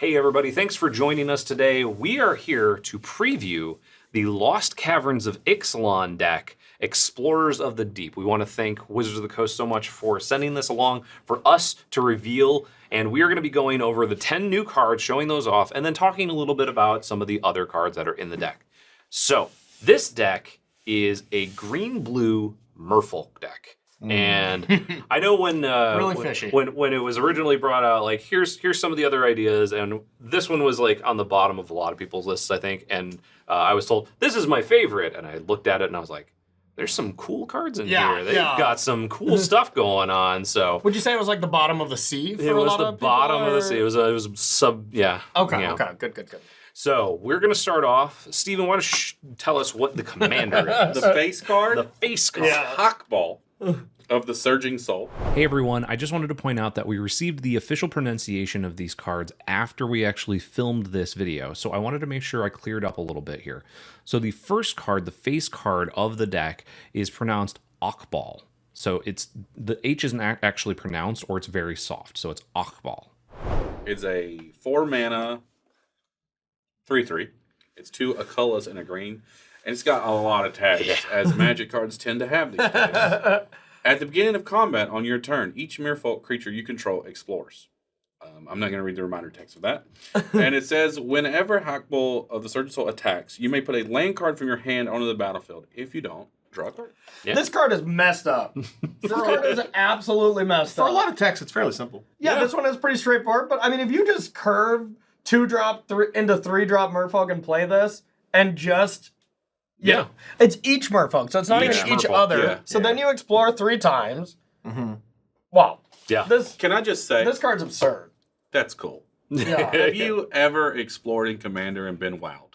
Hey everybody, thanks for joining us today. We are here to preview the Lost Caverns of Ixalan deck, Explorers of the Deep. We want to thank Wizards of the Coast so much for sending this along for us to reveal, and we are going to be going over the 10 new cards, showing those off, and then talking a little bit about some of the other cards that are in the deck. So, this deck is a green-blue Mirfolk deck. And I know when when it was originally brought out, like here's some of the other ideas, and this one was like on the bottom of a lot of people's lists, I think. And I was told this is my favorite, and I looked at it and I was like, "There's some cool cards in here. They've got some cool stuff going on." So would you say it was like the bottom of the sea? For it was the bottom of the sea. It was sub. Yeah. Okay. Okay. Good. So we're gonna start off. Steven, why don't you tell us what the commander is? The face card. The face card. Yeah. Hawkball of the Surging Soul. Hey everyone, I just wanted to point out that we received the official pronunciation of these cards after we actually filmed this video, so I wanted to make sure I cleared up a little bit here. So the first card, the face card of the deck, is pronounced Hawkball. So it's the H isn't actually pronounced, or it's very soft, so it's Hawkball. It's a 4-mana 3/3. It's 2 Akullas and a green, and it's got a lot of tags, as Magic cards tend to have these tags. At the beginning of combat on your turn, each Mirfolk creature you control explores. I'm not going to read the reminder text of that. And it says, whenever Hawkball of the Surging Soul attacks, you may put a land card from your hand onto the battlefield. If you don't, draw a card. Yeah. This card is messed up. This card is absolutely messed up. For a lot of text, it's fairly simple. Yeah, this one is pretty straightforward. But I mean, if you just curve 2-drop into 3-drop Mirfolk and play this, and just it's each Mirfolk, so it's not even each other. Yeah. So then you explore 3 times. Wow. Yeah. Can I just say, This card's absurd. that's cool. Yeah. Have you ever explored in Commander and been wowed?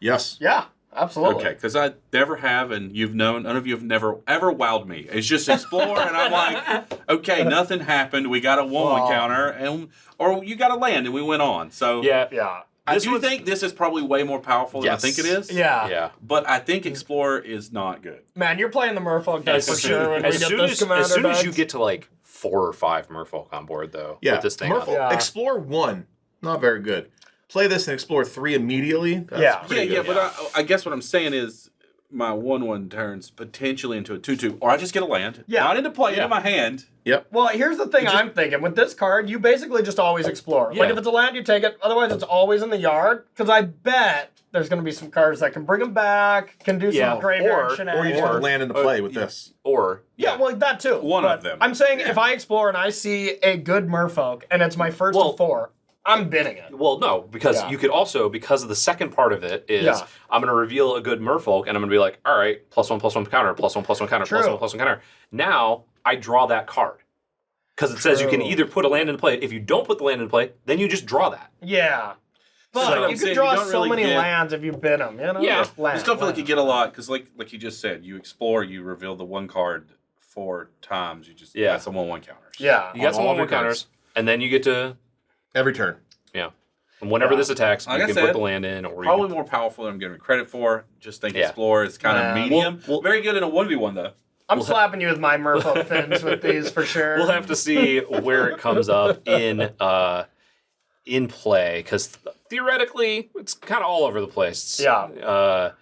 Yes. Yeah. Absolutely. Okay, because I never have, and none of you have never ever wowed me. It's just explore, and I'm like, okay, nothing happened. We got a 1/1 counter, or you got a land, and we went on. So Yeah. I do think this is probably way more powerful than I think it is. Yeah. But I think Explorer is not good. Man, you're playing the Merfolk deck for sure when we get this commander as soon as deck. you get to like 4 or 5 Merfolk on board, though, Yeah. with this thing up. Yeah. Explore 1, not very good. Play this and explore 3 immediately. That's Yeah. pretty good. But I guess what I'm saying is my 1/1 turns potentially into a 2/2, or I just get a land, not into play, into my hand. Yep. Well, here's the thing I'm thinking. With this card, you basically just always explore. Like, if it's a land, you take it. Otherwise, it's always in the yard. Because I bet there's going to be some cards that can bring them back, can do some graveyard Or you turn land into play with this. Or well, that too. One of them. I'm saying if I explore and I see a good Merfolk, and it's my first of 4, I'm bidding it. well, no, because you could also, because of the second part of it is, I'm going to reveal a good Merfolk, and I'm going to be like, all right, +1/+1 counter, +1/+1 counter, +1/+1 counter. Now I draw that card. Because it says you can either put a land into play. If you don't put the land into play, then you just draw that. Yeah. But So you can draw so many lands if you bid them, you know? Yeah. I still feel like you get a lot, because like you just said, you explore, you reveal the 1 card 4 times. You just got some 1/1 counters. Yeah. You got some all 1/1 counters, and then you get to, Every turn. and whenever this attacks, Like you I can said, put the land in. Or Probably you can, more powerful than I'm giving credit for. Just think Explorer is kind of medium. Very good in a 1v1, though. I'm slapping you with my Merfolk fins with these for sure. we'll have to see where it comes up in play, because theoretically, it's kind of all over the place. Yeah.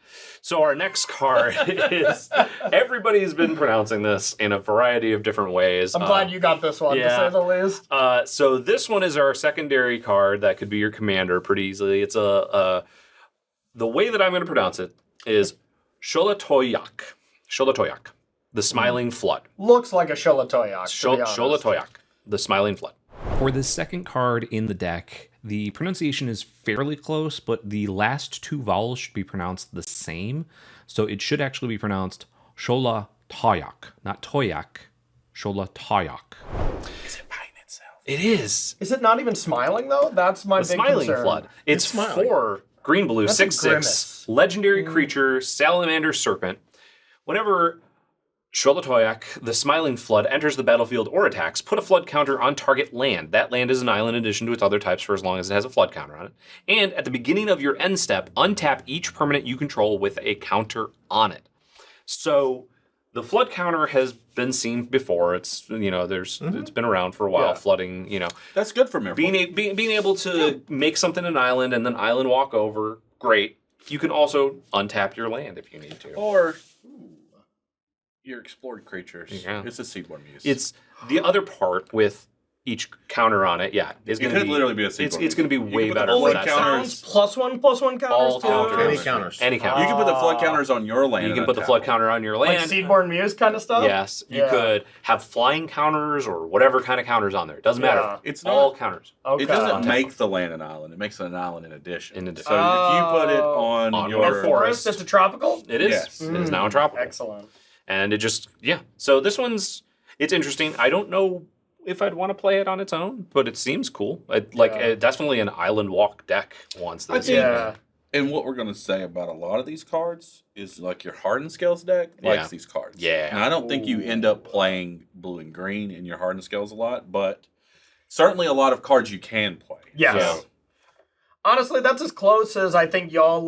So our next card is, everybody's been pronouncing this in a variety of different ways. I'm glad you got this one, to say the least. So this one is our secondary card that could be your commander pretty easily. It's the way that I'm going to pronounce it is Sholatoyak. Sholatoyak, the Smiling Flood. Looks like a Sholatoyak. Sholatoyak, the Smiling Flood. For the second card in the deck, the pronunciation is fairly close, but the last 2 vowels should be pronounced the same. So it should actually be pronounced Sholatoyak, not Toyak, Sholatoyak. Is it biting itself? It is. Is it not even smiling, though? That's my The big Smiling concern. Flood. It's smiling. 4 green blue, That's a 6/6, grimace. legendary creature, salamander serpent. Whenever Sholatoyak, the Smiling Flood, enters the battlefield or attacks, put a flood counter on target land. That land is an island in addition to its other types for as long as it has a flood counter on it. And at the beginning of your end step, untap each permanent you control with a counter on it. So The flood counter has been seen before. It's it's been around for a while. Yeah. Flooding, That's good for Mirfolk. being able to make something an island and then island walk over. Great. You can also untap your land if you need to. Or your explored creatures. Yeah. It's a seedborn muse. It's the other part with each counter on it. Yeah, is It going could to be literally be a seedborn It's going to be muse. You way can put the better for flood that. counters- Sounds. +1/+1 counters All too. counters. Any counters. Any counters. You can put the flood counters on your land. You and can put the untap flood them. counter on your Like land. Seedborn Muse kind of stuff? Yes, you Yeah. could have flying counters or whatever kind of counters on there. It doesn't matter. Yeah. It's all not- counters. Okay. It doesn't make the land an island. It makes it an island in addition. In addition. So if you put it On on a your A forest, it's a tropical? It is. Yes. It is now in tropical. Excellent. And it just, So this it's interesting. I don't know if I'd want to play it on its own, but it seems cool. Definitely an island walk deck wants this. Yeah. And what we're going to say about a lot of these cards is like your Hardened Scales deck likes these cards. Yeah. Now, I don't think you end up playing blue and green in your Hardened Scales a lot, but certainly a lot of cards you can play. Yes. So, Honestly, that's as close as I think y'all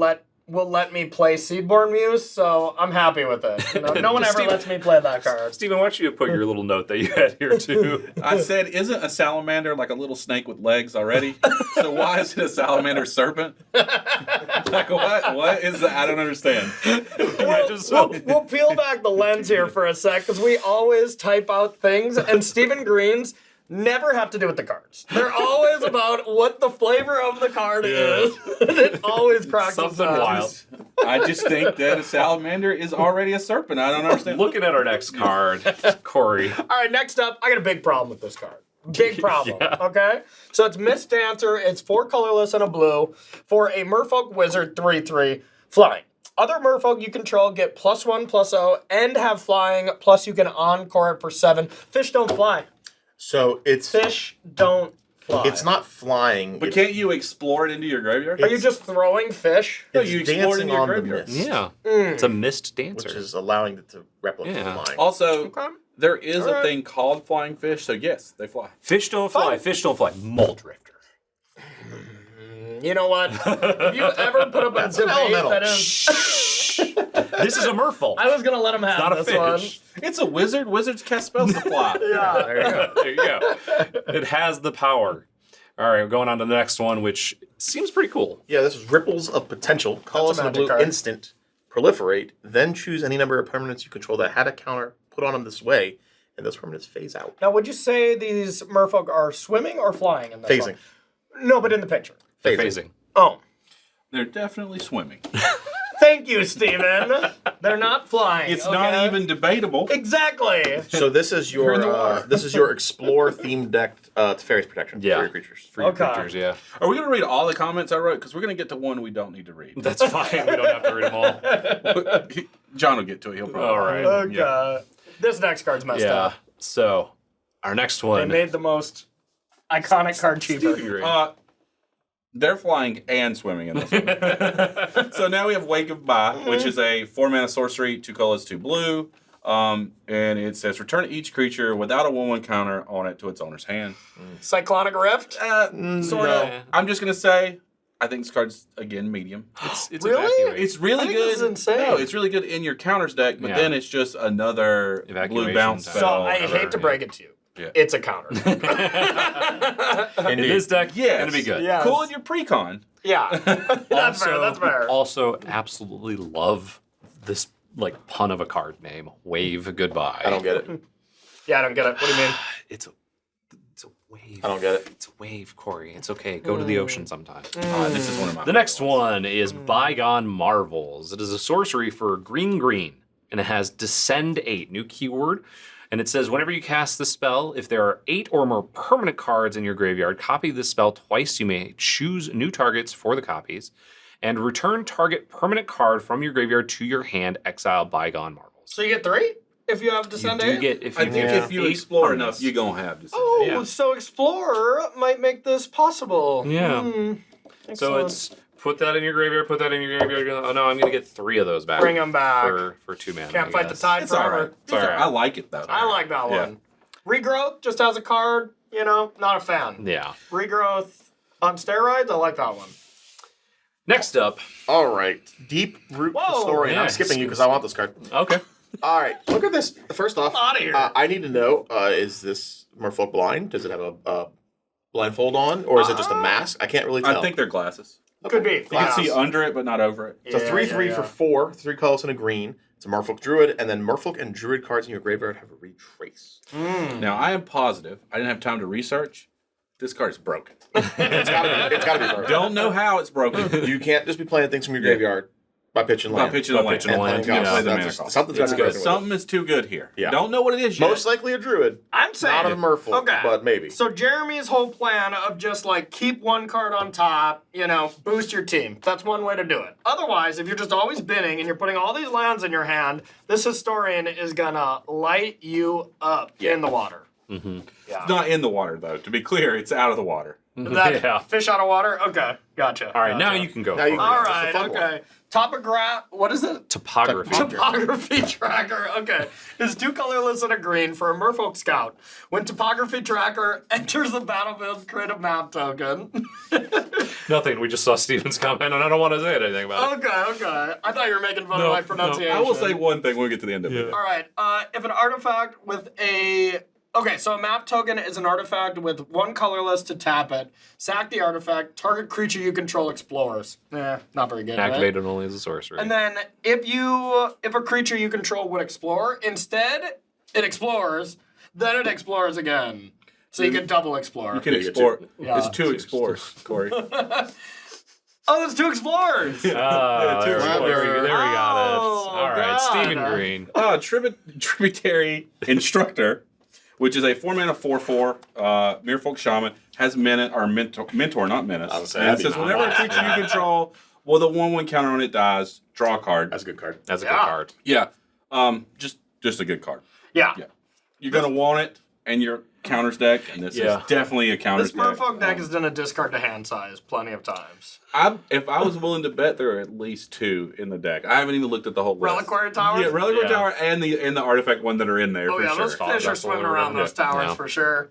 will let me play Seedborn Muse, so I'm happy with it. No one ever Steve- lets me play that card. Steven, why don't you put your little note that you had here too? I said, isn't a salamander like a little snake with legs already? So why is it a salamander serpent? Like what? What is that? I don't understand. We'll peel back the lens here for a sec, because we always type out things, and Stephen Green's never have to do with the cards. They're always about what the flavor of the card is. It always cracks us Something up. wild. I just think that a salamander is already a serpent. I don't understand. Looking at our next card, Corey. All right, next up, I got a big problem with this card. Big problem, okay? So it's Mist Dancer. It's 4 colorless and a blue for a Merfolk Wizard 3/3 flying. Other Merfolk you control get +1/+0 and have flying, plus you can encore it for 7. Fish don't fly. So Fish don't fly. it's not flying. But can't you explore it into your graveyard? Are you just throwing fish? No, It's you explore it dancing into your on the graveyard. mist, Yeah. It's a mist dancer. which is allowing it to replicate Yeah. flying. Also, Okay. there is a Alright. thing called flying fish, so yes, they fly. Fish don't fly. Fish don't fly. Mole drifter. You know what? If you ever put up a an debate elemental. that is... This is a Merfolk. I was going to let him have not a this one. fish. It's a wizard. Wizards cast spells to fly. Yeah. There you go. There you go. It has the power. All right, we're going on to the next one, which seems pretty cool. Yeah, this is Ripples of Potential. Colorless and a magic blue card. instant. Proliferate. Then choose any number of permanents you control that had a counter put on them this way, and those permanents phase out. Now, would you say these merfolk are swimming or flying in this Phasing. one? No, but in the picture. Phasing. Oh. They're definitely swimming. Thank you, Steven. They're not flying. It's okay? not even debatable. Exactly. So this is You're in the your water. this is your Explore themed deck Fairies Protection Yeah. for your creatures. For your Okay. creatures, yeah. Are we going to read all the comments I wrote? Because we're going to get to one we don't need to read. That's fine. We don't have to read them all. John will get to it. He'll probably. All right. Okay. Yeah. This next card's messed Yeah. up. So, our next They one. made the most iconic card cheaper. Stevie Green. They're flying and swimming in this one. So now we have Wake of Ba, which is a 4-mana sorcery, 2 colors, 2 blue. And it says return each creature without a 1/1 counter on it to its owner's hand. Cyclonic Rift? Sort of. No. I'm just going to say, I think this card's, again, medium. It's Really? evacuate. It's really I think good. this is insane. No, it's really good in your counters deck, but Yeah. then it's just another Evacuation blue bounce type. So spell. I hate to break it to you. Yeah. It's a counter. in this deck, Yes. gonna be good. Yeah. Cool in your Precon. Yeah. That's fair. That's fair. Also, absolutely love this pun of a card name. Wave goodbye. I don't get it. Yeah, I don't get it. What do you mean? It's a wave. I don't get it. It's a wave, Corey. It's okay. Go to the ocean sometime. This is one of my The next one is Bygone Marvels. It is a sorcery for green, and it has Descend 8, new keyword. And it says, whenever you cast the spell, if there are 8 or more permanent cards in your graveyard, copy this spell twice. You may choose new targets for the copies, and return target permanent card from your graveyard to your hand, exile Bygone Marvels. So you get 3 if you have You Descend do 8? get, if I you think have if you 8 explore permanents. enough, you're going to have this. Oh, Yeah. so Explorer might make this possible. Yeah. Hmm. So Excellent. it's put that in your graveyard, put that in your graveyard. Oh no, I'm going to get 3 of those back. Bring them back. For 2 mana. Can't I fight the guess. tide It's all forever. right. It's all right. I like it, though. I like that Yeah. one. Regrowth, just as a card, not a fan. Yeah. Regrowth on steroids, I like that one. Next up. All right. Deep Root Whoa, Historian. yeah. I'm skipping you because I want this card. Okay. All right, look at this. First off, Outta here. I need to know: is this Merfolk blind? Does it have a blindfold on, or is it just a mask? I can't really tell. I think they're glasses. Could be. You can see under it, but not over it. So 3/3 for 4, 3 colors and a green. It's a Merfolk Druid, and then Merfolk and Druid cards in your graveyard have a retrace. Now, I am positive. I didn't have time to research. This card is broken. It's gotta be broken. Don't know how it's broken. You can't just be playing things from your graveyard by pitching land. By pitching a land. pitching a And land. playing You cards. gotta play the That's mana just- cost. Something's got to It's be good. broken with it. Something is too good here. Yeah. Don't know what it is yet. Most likely a Druid, I'm saying. not a Merfolk, Okay. but maybe. So Jeremy's whole plan of just like keep one card on top, boost your team. That's one way to do it. Otherwise, if you're just always bidding and you're putting all these lands in your hand, this historian is gonna light you up in the water. It's not in the water, though. To be clear, it's out of the water. That Yeah. fish out of water? Okay, gotcha. All right, now you can go. Now you for it. can- All That's a right, fun one. okay. What is it? Topography. Topography tracker. Okay. It's 2 colorless and a green for a Merfolk Scout. When Topography tracker enters the battlefield, create a map token. Nothing. We just saw Steven's comment, and I don't want to say anything about it. Okay. I thought you were making fun No, of my no. pronunciation. I will say one thing when we get to the end of it. All right. If an artifact with a... Okay, so a map token is an artifact with 1 colorless to tap it. Sack the artifact. Target creature you control explores. Not very good. Right? Activated only as a sorcery. And then if a creature you control would explore, instead it explores, then it explores again. So you can double explore. You can Yeah, you explore. Yeah. It's 2 explores, Corey. Oh, there's 2 explorers! Ah, there, Clever. there we got it. Oh, All right, God. Stephen Green. Tributary Instructor, which is a 4-mana 4/4 Mirfolk Shaman, has mentor, not menace. I was saying, And it that'd be says whenever a creature you control with a 1/1 counter on it dies, draw a card. That's a good card. That's a good Yeah. card. Yeah, just a good card. Yeah. Yeah. You're gonna want it in your counters deck, and this Yeah. is definitely a counters This deck. Merfolk deck has done a discard to hand size plenty of times. If I was willing to bet, there are at least 2 in the deck. I haven't even looked at the whole list. Reliquary Towers? Yeah, Reliquary Yeah. Tower and the artifact one that are in there Oh for yeah, sure. those fish are That's swimming what we're around gonna those do. towers Yeah. for sure.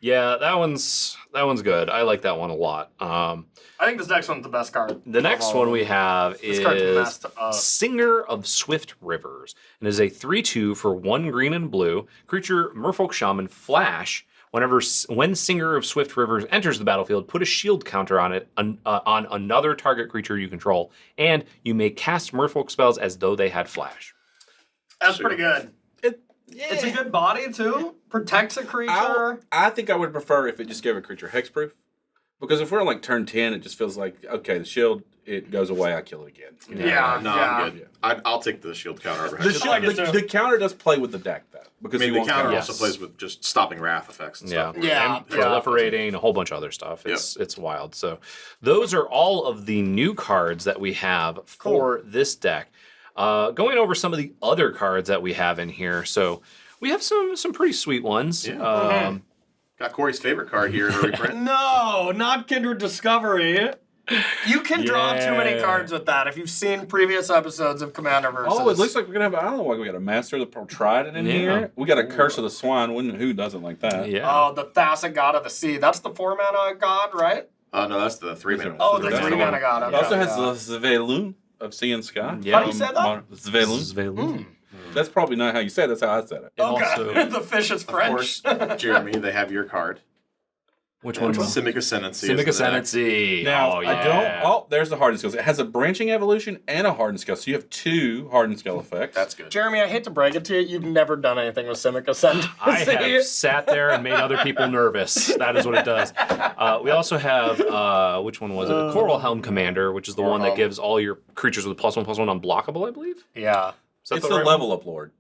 Yeah, that one's good. I like that one a lot. I think this next one's the best card. The next one we have This card's is messed up. Singer of Swift Rivers, and is a 3/2 for 1 green and blue creature. Merfolk Shaman flash. When Singer of Swift Rivers enters the battlefield, put a shield counter on it on another target creature you control, and you may cast Merfolk spells as though they had flash. That's pretty good. It's a good body too. Protects a creature. I think I would prefer if it just gave a creature hexproof. Because if we're on like turn 10, it just feels like, okay, the shield, it goes away, I kill it again. Yeah. No, I'm good. I'll take the shield counter over The, Hex. like it too. the counter does play with the deck, though. Because I mean, you the want counter counters. also plays with just stopping wrath effects and Yeah, stuff. Yeah. and proliferating, a whole bunch of other stuff. It's wild. So those are all of the new cards that we have for this deck. Going over some of the other cards that we have in here. So we have some pretty sweet ones. Yeah. Got Corey's favorite card here in a reprint. No, not Kindred Discovery. You can draw too many Yeah. cards with that. If you've seen previous episodes of Commander versus. Oh, it looks like we're going to have, I don't know why we got a Master of the Trident in Yeah. here. We got a Curse of the Swine. Who doesn't like that? Yeah. Oh, the Thassa God of the Sea. That's the 4-mana god, right? No, that's the 3-mana. Oh, the That's the 3-mana one. god. It Okay, also has yeah. the Zvelun of Sea and Sky. Yeah. How do you say that? Zvelun. Zvelun. That's probably not how you say it. That's how I said it. And Okay. also, the fish is Of French. course, Jeremy, they have your card. which And one? Simic Ascendancy. Simic is the deck. Ascendancy. Now, oh, yeah. I don't. Oh, there's the hardened skills. It has a branching evolution and a hardened skill. So you have 2 hardened skill effects. That's good. Jeremy, I hate to break it to you, you've never done anything with Simic Ascendancy. I have sat there and made other people nervous. That is what it does. We also have, which one was it? The Coral Helm Commander, which is the one that Helm. gives all your creatures with +1/+1 unblockable, I believe. Yeah. Is that It's the right level up lord.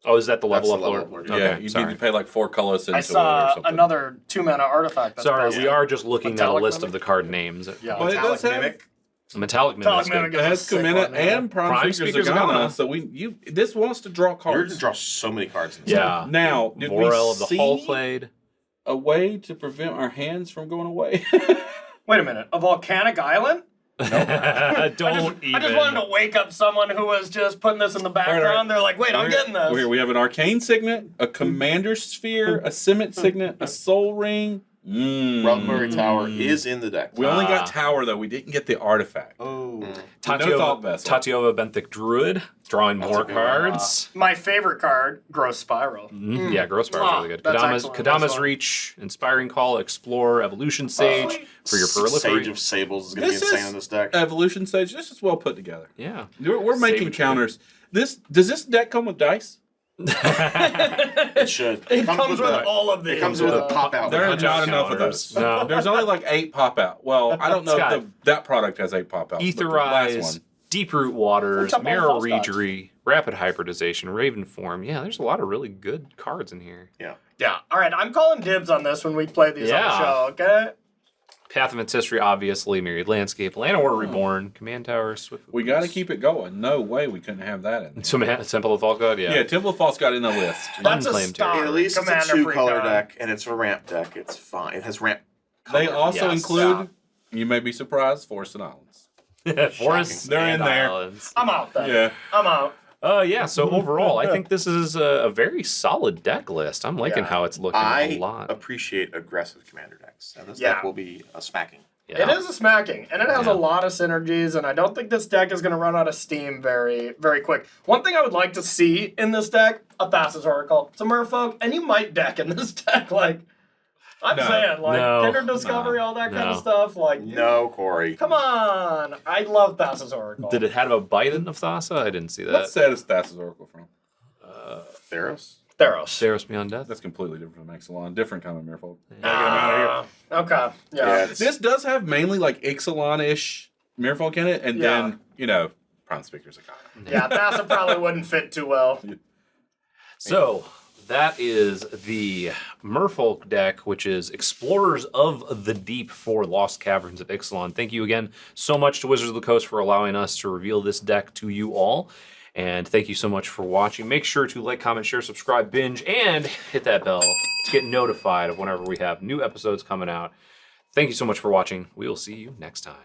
one? Oh, is that the level That's up the level lord? up lord, Okay, Yeah, you sorry. need to pay like 4 colors into I it or saw something. another 2-mana artifact. That's Sorry, basic. we are just looking at a Metallic list Mimic? of the card names. Yeah. But it Metallic does have Mimic. Metallic Metallic Mimic. Mimic It has Sick Comina one, yeah. and Prime Prime Speaker Speaker Zagana. Zagana. So this wants to draw You're cards. going to draw so many cards in this. Yeah. Now, did Vorel we of the see Hull Clade. a way to prevent our hands from going away? Wait a minute. A volcanic island? Don't I just wanted to wake up someone who was just putting this in the background. right. They're like, wait, I'm getting this. We have an Arcane Signet, a Commander Sphere, a Simic Signet, a Soul Ring, Reliquary Tower is in the deck. We only got Tower, though. We didn't get the artifact. Oh. No thought vessel. Tatiova Benthic Druid, drawing more a good one. cards. My favorite card, Gross Spiral. Yeah, Gross Spiral is really good. That's Kadama's, excellent. That's Kadama's fun. Reach, Inspiring Call, Explore, Evolution Sage for your proliferate. Sage of Sables is going to be This insane is in this deck. Evolution Stage. This is well put together. Yeah. We're making Sage. counters. Does this deck come with dice? It should. It comes with a- all of these. It comes with a pop out. There are with not punch enough of counters. those. No. There's only like 8 pop out. Well, I don't know Scott. if that product has 8 pop outs. but the last Etherize, one. Deep Root Waters, What's up, Marrow all the false Regery, Rapid Hybridization, Raven Form. Yeah, there's a lot of really good cards in here. Yeah. Yeah. All right, I'm calling dibs on this when we play these on the Yeah. show, okay? Path of its History, obviously, Myriad Landscape, Llanowar Reborn, Command Tower, Swift. We got to keep it going. No way we couldn't have that in there. So, Temple of Falkgod, yeah. Yeah, Temple of False got in the list. That's a Unclaimed star. territory. At least it's Commander a 2-color Precon. deck, and it's a ramp deck. It's fine. It has ramp. They color. also Yes. include, you may be surprised, Forests and Islands. Forests They're in and there. Islands. I'm out then. Yeah. I'm out. Yeah, so overall, I think this is a very solid deck list. I'm liking Yeah. how it's looking a I lot. appreciate aggressive commander decks. And this Yeah. deck will be a smacking. Yeah. It is a smacking, and it has Yeah. a lot of synergies, and I don't think this deck is going to run out of steam very, very quick. One thing I would like to see in this deck, a Thassa's Oracle. It's a Merfolk, and you might deck in this deck, like, I'm No. saying, like, No. Kindred Discovery, all that kind No. of stuff, like, No, Corey. come on. I love Thassa's Oracle. Did it have a bite in of Thassa? I didn't see What that. set is Thassa's Oracle from? Theros? Theros. Theros Beyond Death? That's completely different from Ixalan. Different kind of Mirfolk. Okay, yeah. Yeah, it's, This does have mainly like Ixalan-ish Mirfolk in it, and Yeah. then, you know, Prime Speaker's a guy. Yeah, Thassa probably wouldn't fit too well. So that is the Merfolk deck, which is Explorers of the Deep for Lost Caverns of Ixalan. Thank you again so much to Wizards of the Coast for allowing us to reveal this deck to you all. And thank you so much for watching. Make sure to like, comment, share, subscribe, binge, and hit that bell to get notified of whenever we have new episodes coming out. Thank you so much for watching. We will see you next time.